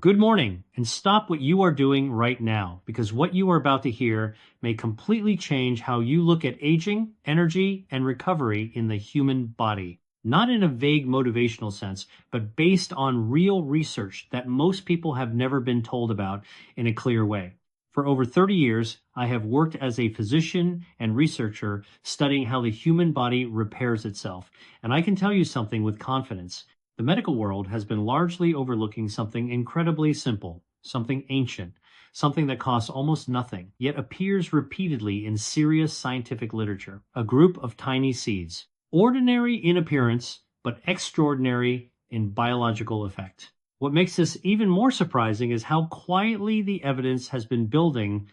Good morning, and stop what you are doing right now, because what you are about to hear may completely change how you look at aging, energy, and recovery in the human body. Not in a vague motivational sense, but based on real research that most people have never been told about in a clear way. For over 30 years, I have worked as a physician and researcher studying how the human body repairs itself. And I can tell you something with confidence. The medical world has been largely overlooking something incredibly simple, something ancient, something that costs almost nothing, yet appears repeatedly in serious scientific literature: a group of tiny seeds, ordinary in appearance, but extraordinary in biological effect. What makes this even more surprising is how quietly the evidence has been building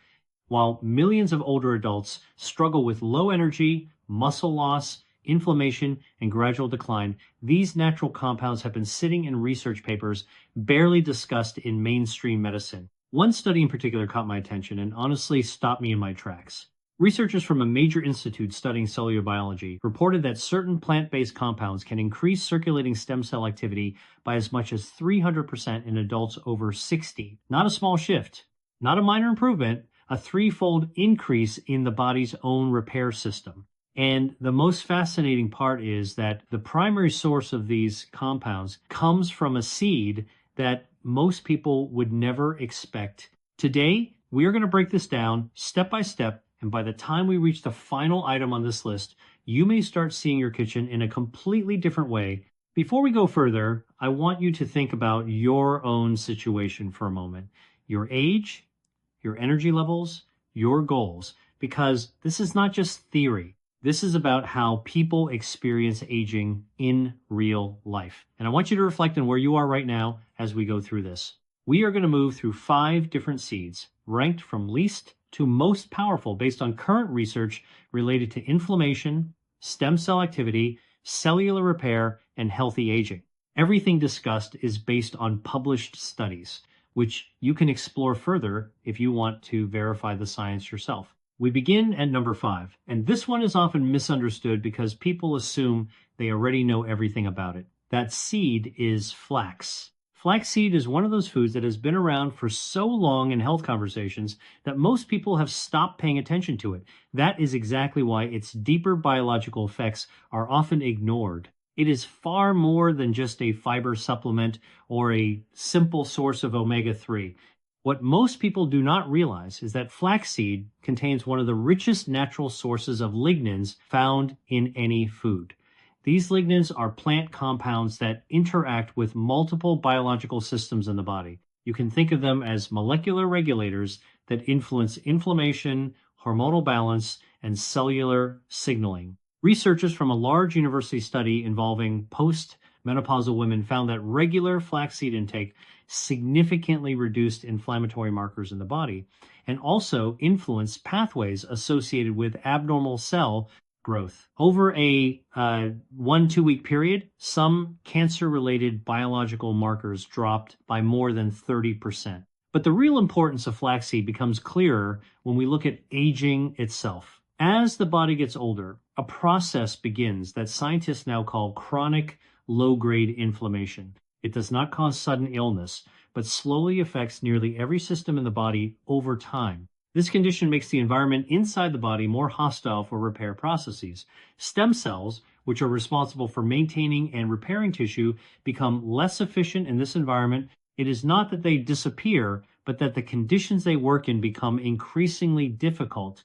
while millions of older adults struggle with low energy, muscle loss, inflammation, and gradual decline. These natural compounds have been sitting in research papers barely discussed in mainstream medicine. One study in particular caught my attention and honestly stopped me in my tracks. Researchers from a major institute studying cellular biology reported that certain plant-based compounds can increase circulating stem cell activity by as much as 300% in adults over 60. Not a small shift, not a minor improvement, a threefold increase in the body's own repair system. And the most fascinating part is that the primary source of these compounds comes from a seed that most people would never expect. Today, we are going to break this down step by step, and by the time we reach the final item on this list, you may start seeing your kitchen in a completely different way. Before we go further, I want you to think about your own situation for a moment. Your age, your energy levels, your goals, because this is not just theory. This is about how people experience aging in real life. And I want you to reflect on where you are right now as we go through this. We are going to move through 5 different seeds, ranked from least to most powerful based on current research related to inflammation, stem cell activity, cellular repair, and healthy aging. Everything discussed is based on published studies, which you can explore further if you want to verify the science yourself. We begin at number 5, and this one is often misunderstood because people assume they already know everything about it. That seed is flax. Flaxseed is one of those foods that has been around for so long in health conversations that most people have stopped paying attention to it. That is exactly why its deeper biological effects are often ignored. It is far more than just a fiber supplement or a simple source of omega-3. What most people do not realize is that flaxseed contains one of the richest natural sources of lignans found in any food. These lignans are plant compounds that interact with multiple biological systems in the body. You can think of them as molecular regulators that influence inflammation, hormonal balance, and cellular signaling. Researchers from a large university study involving post-menopausal women found that regular flaxseed intake significantly reduced inflammatory markers in the body and also influenced pathways associated with abnormal cell growth. Over a 1-2 week period, some cancer-related biological markers dropped by more than 30%. But the real importance of flaxseed becomes clearer when we look at aging itself. As the body gets older, a process begins that scientists now call chronic low-grade inflammation. It does not cause sudden illness, but slowly affects nearly every system in the body over time. This condition makes the environment inside the body more hostile for repair processes. Stem cells, which are responsible for maintaining and repairing tissue, become less efficient in this environment. It is not that they disappear, but that the conditions they work in become increasingly difficult.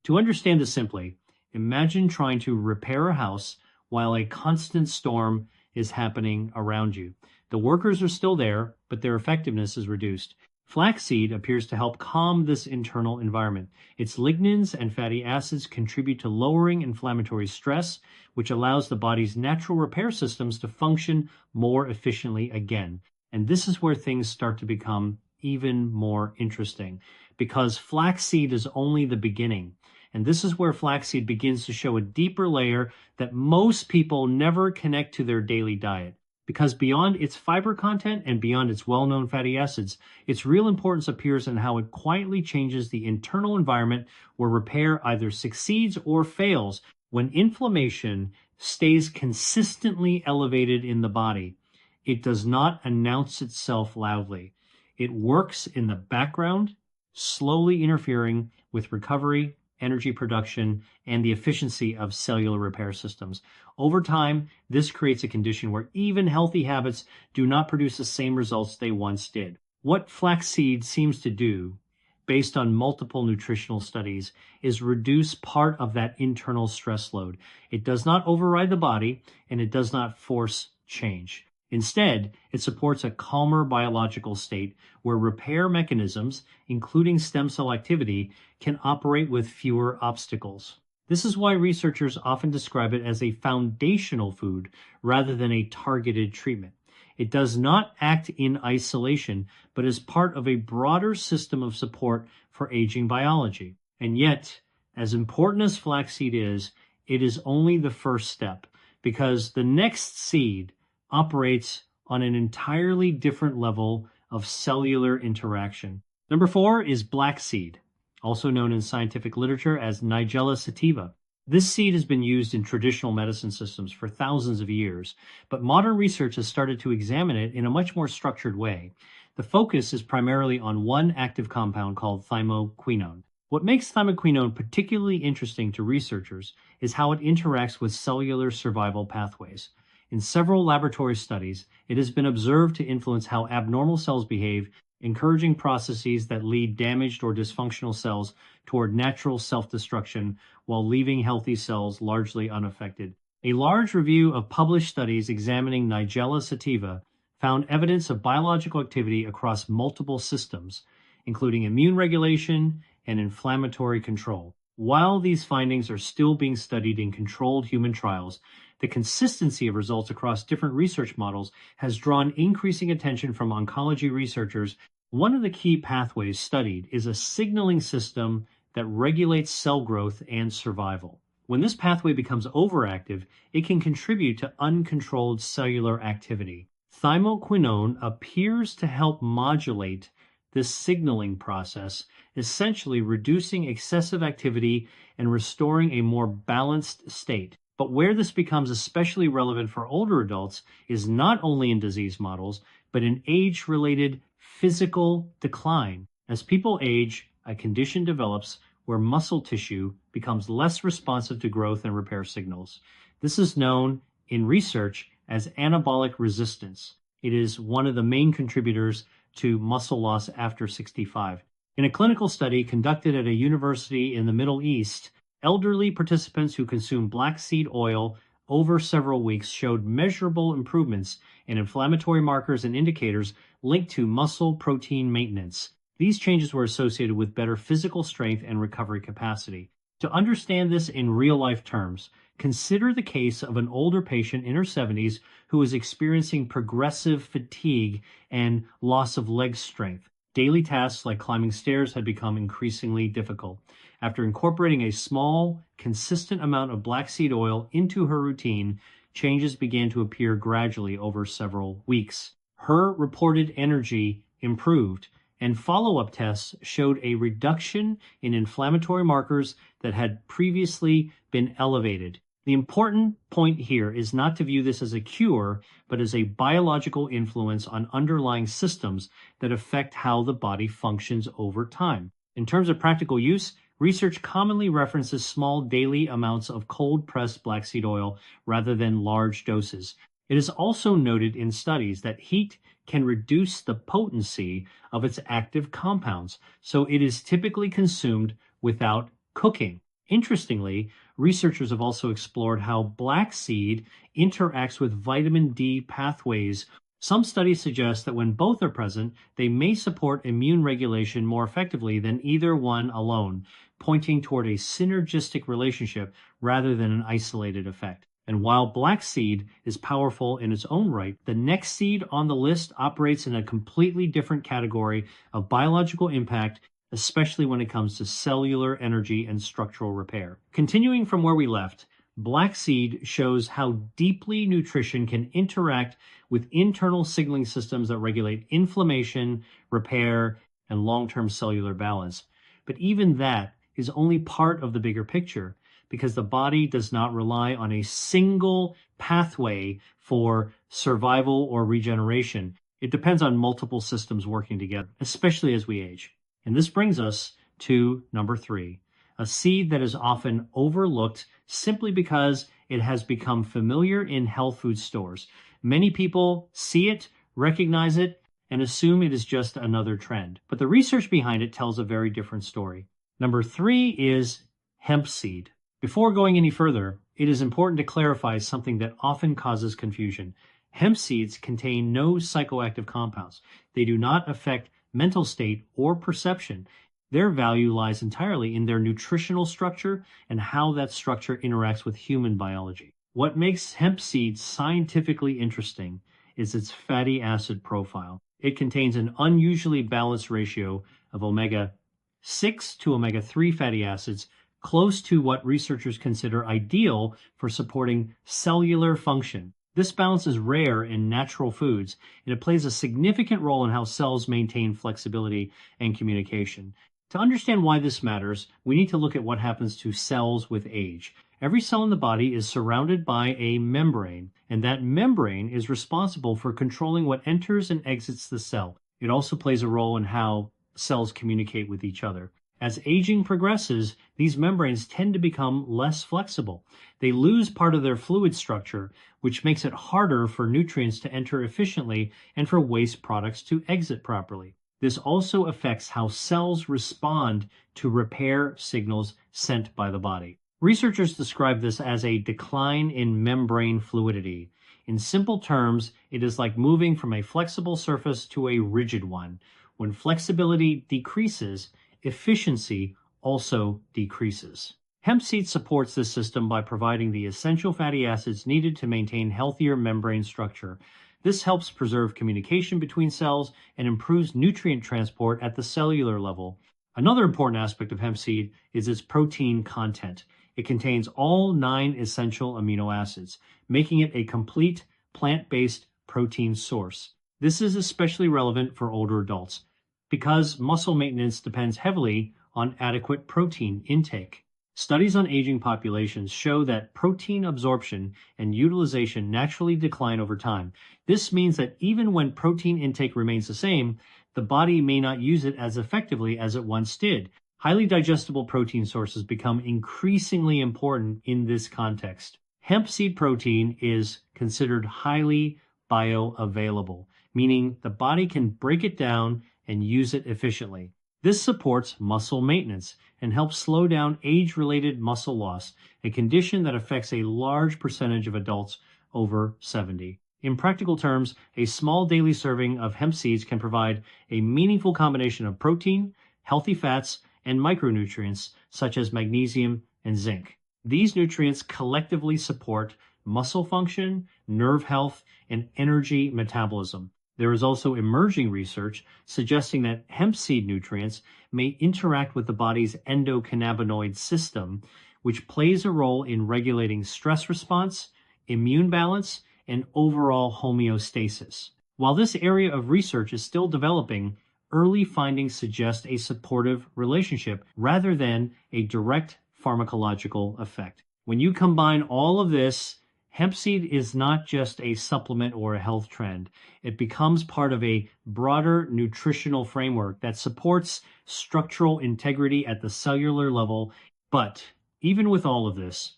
To understand this simply, imagine trying to repair a house while a constant storm is happening around you. The workers are still there, but their effectiveness is reduced. Flaxseed appears to help calm this internal environment. Its lignans and fatty acids contribute to lowering inflammatory stress, which allows the body's natural repair systems to function more efficiently again. And this is where things start to become even more interesting, because flaxseed is only the beginning. And this is where flaxseed begins to show a deeper layer that most people never connect to their daily diet. Because beyond its fiber content and beyond its well-known fatty acids, its real importance appears in how it quietly changes the internal environment where repair either succeeds or fails. When inflammation stays consistently elevated in the body, it does not announce itself loudly. It works in the background, slowly interfering with recovery, energy production, and the efficiency of cellular repair systems. Over time, this creates a condition where even healthy habits do not produce the same results they once did. What flaxseed seems to do, based on multiple nutritional studies, is reduce part of that internal stress load. It does not override the body, and it does not force change. Instead, it supports a calmer biological state where repair mechanisms, including stem cell activity, can operate with fewer obstacles. This is why researchers often describe it as a foundational food rather than a targeted treatment. It does not act in isolation, but is part of a broader system of support for aging biology. And yet, as important as flaxseed is, it is only the first step, because the next seed operates on an entirely different level of cellular interaction. Number 4 is black seed, also known in scientific literature as Nigella sativa. This seed has been used in traditional medicine systems for thousands of years, but modern research has started to examine it in a much more structured way. The focus is primarily on one active compound called thymoquinone. What makes thymoquinone particularly interesting to researchers is how it interacts with cellular survival pathways. In several laboratory studies, it has been observed to influence how abnormal cells behave, encouraging processes that lead damaged or dysfunctional cells toward natural self-destruction while leaving healthy cells largely unaffected. A large review of published studies examining Nigella sativa found evidence of biological activity across multiple systems, including immune regulation and inflammatory control. While these findings are still being studied in controlled human trials, the consistency of results across different research models has drawn increasing attention from oncology researchers. One of the key pathways studied is a signaling system that regulates cell growth and survival. When this pathway becomes overactive, it can contribute to uncontrolled cellular activity. Thymoquinone appears to help modulate this signaling process, essentially reducing excessive activity and restoring a more balanced state. But where this becomes especially relevant for older adults is not only in disease models, but in age-related physical decline. As people age, a condition develops where muscle tissue becomes less responsive to growth and repair signals. This is known in research as anabolic resistance. It is one of the main contributors to muscle loss after 65. In a clinical study conducted at a university in the Middle East, elderly participants who consumed black seed oil over several weeks showed measurable improvements in inflammatory markers and indicators linked to muscle protein maintenance. These changes were associated with better physical strength and recovery capacity. To understand this in real-life terms, consider the case of an older patient in her 70s who is experiencing progressive fatigue and loss of leg strength. Daily tasks like climbing stairs had become increasingly difficult. After incorporating a small, consistent amount of black seed oil into her routine, changes began to appear gradually over several weeks. Her reported energy improved, and follow-up tests showed a reduction in inflammatory markers that had previously been elevated. The important point here is not to view this as a cure, but as a biological influence on underlying systems that affect how the body functions over time. In terms of practical use, research commonly references small daily amounts of cold-pressed black seed oil rather than large doses. It is also noted in studies that heat can reduce the potency of its active compounds, so it is typically consumed without cooking. Interestingly, researchers have also explored how black seed interacts with vitamin D pathways. Some studies suggest that when both are present, they may support immune regulation more effectively than either one alone, pointing toward a synergistic relationship rather than an isolated effect. And while black seed is powerful in its own right, the next seed on the list operates in a completely different category of biological impact, especially when it comes to cellular energy and structural repair. Continuing from where we left, black seed shows how deeply nutrition can interact with internal signaling systems that regulate inflammation, repair, and long-term cellular balance. But even that is only part of the bigger picture, because the body does not rely on a single pathway for survival or regeneration. It depends on multiple systems working together, especially as we age. And this brings us to number 3, a seed that is often overlooked simply because it has become familiar in health food stores. Many people see it, recognize it, and assume it is just another trend. But the research behind it tells a very different story. Number 3 is hemp seed. Before going any further, it is important to clarify something that often causes confusion. Hemp seeds contain no psychoactive compounds. They do not affect mental state or perception. Their value lies entirely in their nutritional structure and how that structure interacts with human biology. What makes hemp seed scientifically interesting is its fatty acid profile. It contains an unusually balanced ratio of omega-6 to omega-3 fatty acids, close to what researchers consider ideal for supporting cellular function. This balance is rare in natural foods, and it plays a significant role in how cells maintain flexibility and communication. To understand why this matters, we need to look at what happens to cells with age. Every cell in the body is surrounded by a membrane, and that membrane is responsible for controlling what enters and exits the cell. It also plays a role in how cells communicate with each other. As aging progresses, these membranes tend to become less flexible. They lose part of their fluid structure, which makes it harder for nutrients to enter efficiently and for waste products to exit properly. This also affects how cells respond to repair signals sent by the body. Researchers describe this as a decline in membrane fluidity. In simple terms, it is like moving from a flexible surface to a rigid one. When flexibility decreases, efficiency also decreases. Hemp seed supports this system by providing the essential fatty acids needed to maintain healthier membrane structure. This helps preserve communication between cells and improves nutrient transport at the cellular level. Another important aspect of hemp seed is its protein content. It contains all 9 essential amino acids, making it a complete plant-based protein source. This is especially relevant for older adults because muscle maintenance depends heavily on adequate protein intake. Studies on aging populations show that protein absorption and utilization naturally decline over time. This means that even when protein intake remains the same, the body may not use it as effectively as it once did. Highly digestible protein sources become increasingly important in this context. Hemp seed protein is considered highly bioavailable, meaning the body can break it down and use it efficiently. This supports muscle maintenance and helps slow down age-related muscle loss, a condition that affects a large percentage of adults over 70. In practical terms, a small daily serving of hemp seeds can provide a meaningful combination of protein, healthy fats, and micronutrients such as magnesium and zinc. These nutrients collectively support muscle function, nerve health, and energy metabolism. There is also emerging research suggesting that hemp seed nutrients may interact with the body's endocannabinoid system, which plays a role in regulating stress response, immune balance, and overall homeostasis. While this area of research is still developing, early findings suggest a supportive relationship rather than a direct pharmacological effect. When you combine all of this, hemp seed is not just a supplement or a health trend. It becomes part of a broader nutritional framework that supports structural integrity at the cellular level. But even with all of this,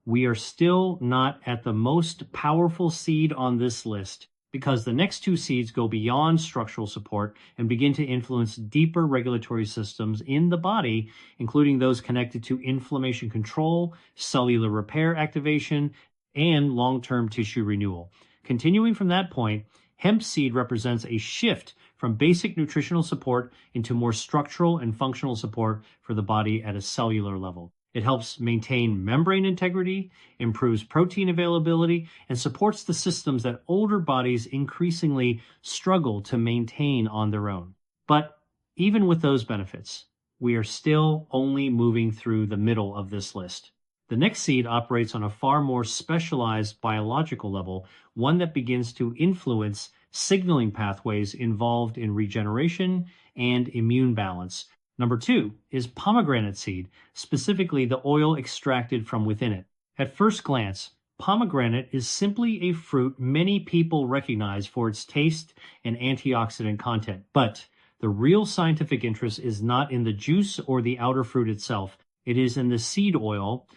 we are still not at the most powerful seed on this list because the next 2 seeds go beyond structural support and begin to influence deeper regulatory systems in the body, including those connected to inflammation control, cellular repair activation, and long-term tissue renewal. Continuing from that point, hemp seed represents a shift from basic nutritional support into more structural and functional support for the body at a cellular level. It helps maintain membrane integrity, improves protein availability, and supports the systems that older bodies increasingly struggle to maintain on their own. But even with those benefits, we are still only moving through the middle of this list. The next seed operates on a far more specialized biological level, one that begins to influence signaling pathways involved in regeneration and immune balance. Number 2 is pomegranate seed, specifically the oil extracted from within it. At first glance, Pomegranate is simply a fruit many people recognize for its taste and antioxidant content, but the real scientific interest is not in the juice or the outer fruit itself. It is in the seed oil,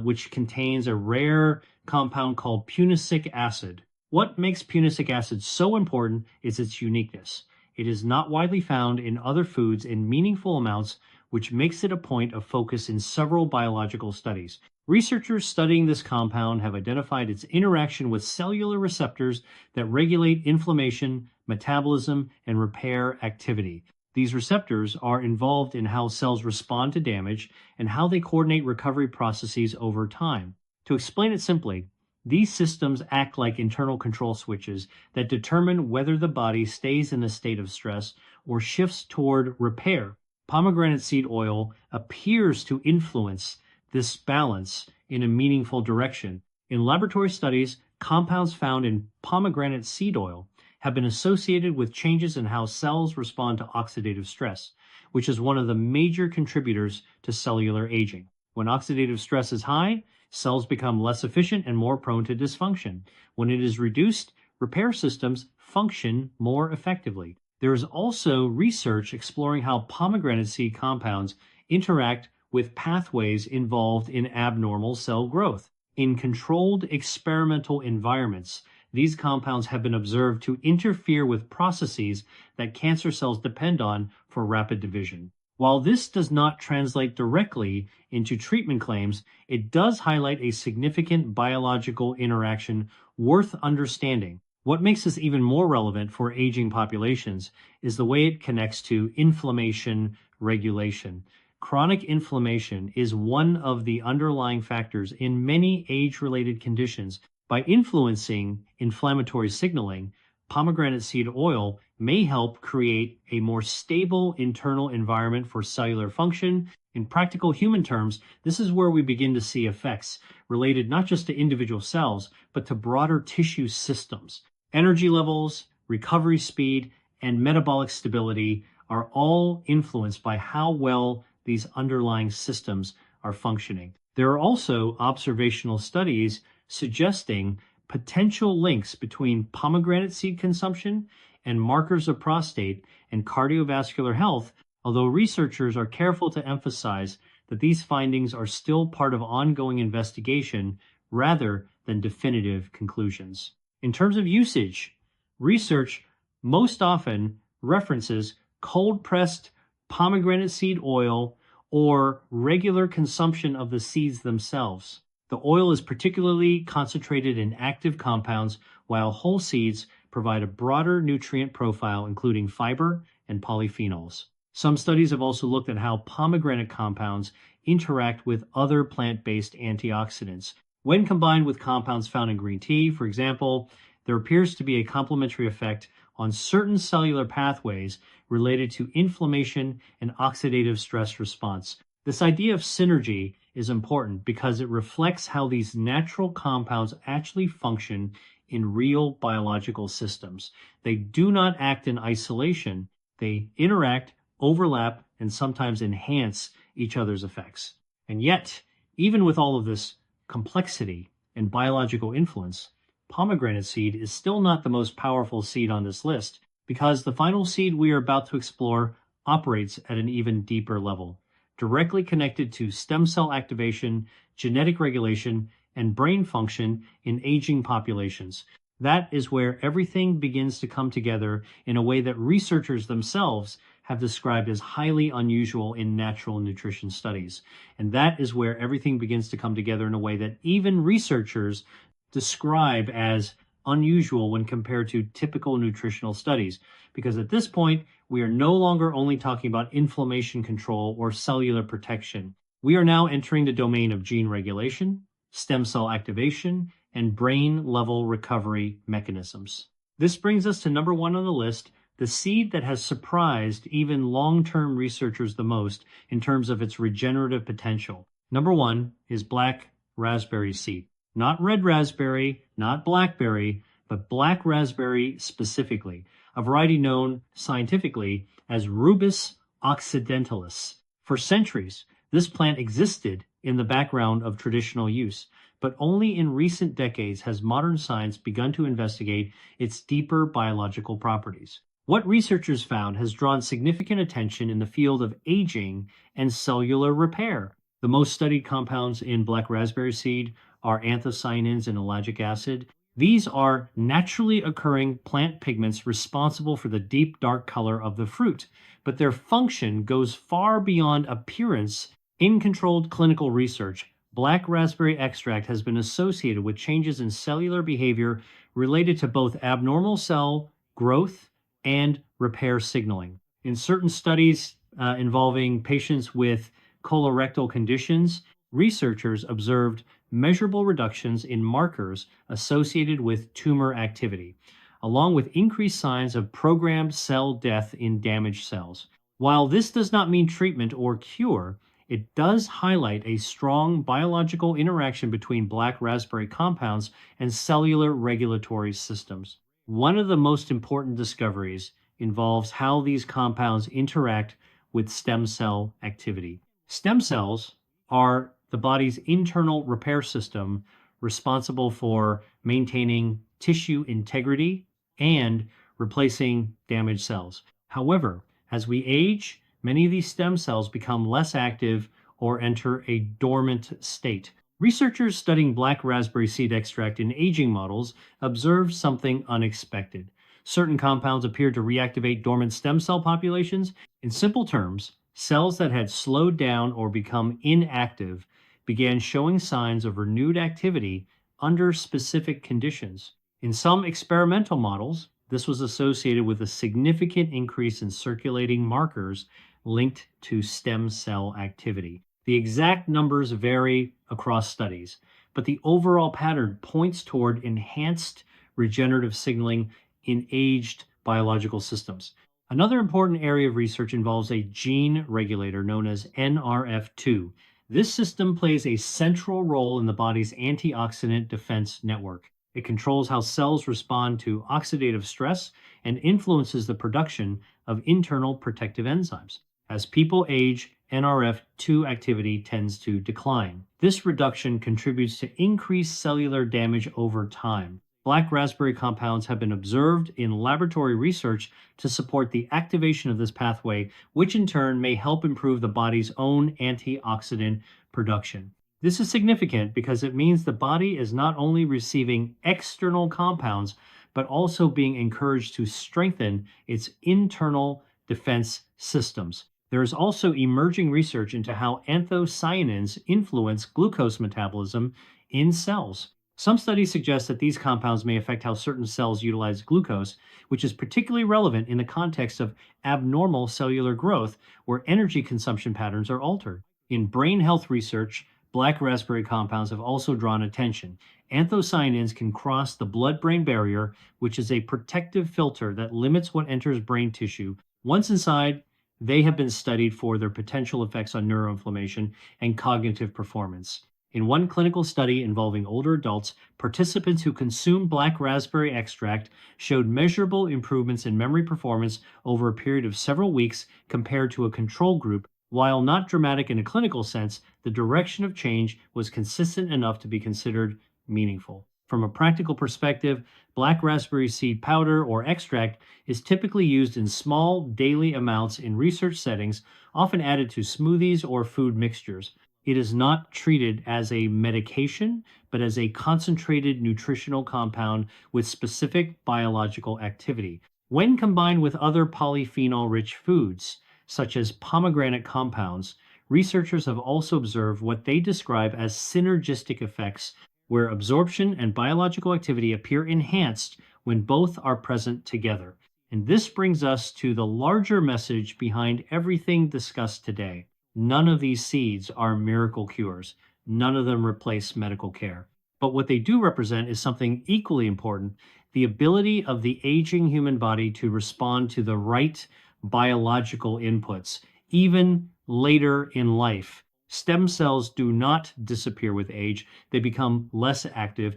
which contains a rare compound called punicic acid. What makes punicic acid so important is its uniqueness. It is not widely found in other foods in meaningful amounts, which makes it a point of focus in several biological studies. Researchers studying this compound have identified its interaction with cellular receptors that regulate inflammation, metabolism, and repair activity. These receptors are involved in how cells respond to damage and how they coordinate recovery processes over time. To explain it simply, these systems act like internal control switches that determine whether the body stays in a state of stress or shifts toward repair. Pomegranate seed oil appears to influence this balance in a meaningful direction. In laboratory studies, compounds found in pomegranate seed oil have been associated with changes in how cells respond to oxidative stress, which is one of the major contributors to cellular aging. When oxidative stress is high, cells become less efficient and more prone to dysfunction. When it is reduced, repair systems function more effectively. There is also research exploring how pomegranate seed compounds interact with pathways involved in abnormal cell growth. In controlled experimental environments, these compounds have been observed to interfere with processes that cancer cells depend on for rapid division. While this does not translate directly into treatment claims, it does highlight a significant biological interaction worth understanding. What makes this even more relevant for aging populations is the way it connects to inflammation regulation. Chronic inflammation is one of the underlying factors in many age-related conditions. By influencing inflammatory signaling, pomegranate seed oil may help create a more stable internal environment for cellular function. In practical human terms, this is where we begin to see effects related not just to individual cells, but to broader tissue systems. Energy levels, recovery speed, and metabolic stability are all influenced by how well these underlying systems are functioning. There are also observational studies suggesting potential links between pomegranate seed consumption and markers of prostate and cardiovascular health, although researchers are careful to emphasize that these findings are still part of ongoing investigation rather than definitive conclusions. In terms of usage, research most often references cold-pressed pomegranate seed oil or regular consumption of the seeds themselves. The oil is particularly concentrated in active compounds, while whole seeds provide a broader nutrient profile, including fiber and polyphenols. Some studies have also looked at how pomegranate compounds interact with other plant-based antioxidants. When combined with compounds found in green tea, for example, there appears to be a complementary effect on certain cellular pathways related to inflammation and oxidative stress response. This idea of synergy is important because it reflects how these natural compounds actually function in real biological systems. They do not act in isolation. They interact, overlap, and sometimes enhance each other's effects. And yet, even with all of this complexity and biological influence, pomegranate seed is still not the most powerful seed on this list because the final seed we are about to explore operates at an even deeper level, directly connected to stem cell activation, genetic regulation, and brain function in aging populations. That is where everything begins to come together in a way that researchers themselves have described as highly unusual in natural nutrition studies. And that is where everything begins to come together in a way that even researchers describe as unusual when compared to typical nutritional studies. Because at this point, we are no longer only talking about inflammation control or cellular protection. We are now entering the domain of gene regulation, stem cell activation, and brain-level recovery mechanisms. This brings us to number one on the list, the seed that has surprised even long-term researchers the most in terms of its regenerative potential. Number one is black raspberry seed. Not red raspberry, not blackberry, but black raspberry specifically, a variety known scientifically as Rubus occidentalis. For centuries, this plant existed in the background of traditional use, but only in recent decades has modern science begun to investigate its deeper biological properties. What researchers found has drawn significant attention in the field of aging and cellular repair. The most studied compounds in black raspberry seed are anthocyanins and ellagic acid. These are naturally occurring plant pigments responsible for the deep dark color of the fruit, but their function goes far beyond appearance. In controlled clinical research, black raspberry extract has been associated with changes in cellular behavior related to both abnormal cell growth and repair signaling. In certain studies involving patients with colorectal conditions, researchers observed measurable reductions in markers associated with tumor activity, along with increased signs of programmed cell death in damaged cells. While this does not mean treatment or cure, it does highlight a strong biological interaction between black raspberry compounds and cellular regulatory systems. One of the most important discoveries involves how these compounds interact with stem cell activity. Stem cells are the body's internal repair system responsible for maintaining tissue integrity and replacing damaged cells. However, as we age, many of these stem cells become less active or enter a dormant state. Researchers studying black raspberry seed extract in aging models observed something unexpected. Certain compounds appeared to reactivate dormant stem cell populations. In simple terms, cells that had slowed down or become inactive began showing signs of renewed activity under specific conditions. In some experimental models, this was associated with a significant increase in circulating markers linked to stem cell activity. The exact numbers vary across studies, but the overall pattern points toward enhanced regenerative signaling in aged biological systems. Another important area of research involves a gene regulator known as NRF2. This system plays a central role in the body's antioxidant defense network. It controls how cells respond to oxidative stress and influences the production of internal protective enzymes. As people age, NRF2 activity tends to decline. This reduction contributes to increased cellular damage over time. Black raspberry compounds have been observed in laboratory research to support the activation of this pathway, which in turn may help improve the body's own antioxidant production. This is significant because it means the body is not only receiving external compounds, but also being encouraged to strengthen its internal defense systems. There is also emerging research into how anthocyanins influence glucose metabolism in cells. Some studies suggest that these compounds may affect how certain cells utilize glucose, which is particularly relevant in the context of abnormal cellular growth, where energy consumption patterns are altered. In brain health research, black raspberry compounds have also drawn attention. Anthocyanins can cross the blood-brain barrier, which is a protective filter that limits what enters brain tissue. Once inside, they have been studied for their potential effects on neuroinflammation and cognitive performance. In one clinical study involving older adults, participants who consumed black raspberry extract showed measurable improvements in memory performance over a period of several weeks compared to a control group. While not dramatic in a clinical sense, the direction of change was consistent enough to be considered meaningful. From a practical perspective, black raspberry seed powder or extract is typically used in small daily amounts in research settings, often added to smoothies or food mixtures. It is not treated as a medication, but as a concentrated nutritional compound with specific biological activity. When combined with other polyphenol-rich foods, such as pomegranate compounds, researchers have also observed what they describe as synergistic effects, where absorption and biological activity appear enhanced when both are present together. And this brings us to the larger message behind everything discussed today. None of these seeds are miracle cures. None of them replace medical care. But what they do represent is something equally important: the ability of the aging human body to respond to the right biological inputs, even later in life. Stem cells do not disappear with age, they become less active.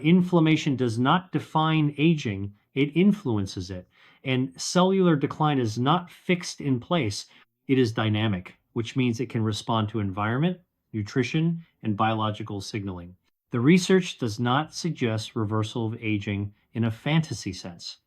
Inflammation does not define aging, it influences it. And cellular decline is not fixed in place, it is dynamic, which means it can respond to environment, nutrition, and biological signaling. The research does not suggest reversal of aging in a fantasy sense.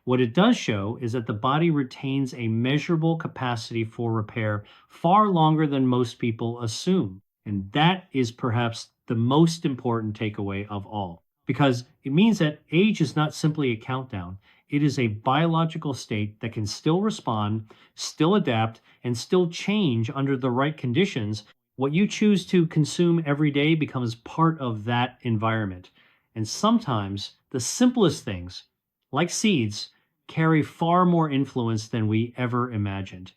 What it does show is that the body retains a measurable capacity for repair far longer than most people assume. And that is perhaps the most important takeaway of all, because it means that age is not simply a countdown. It is a biological state that can still respond, still adapt, and still change under the right conditions. What you choose to consume every day becomes part of that environment. And sometimes the simplest things, like seeds, carry far more influence than we ever imagined.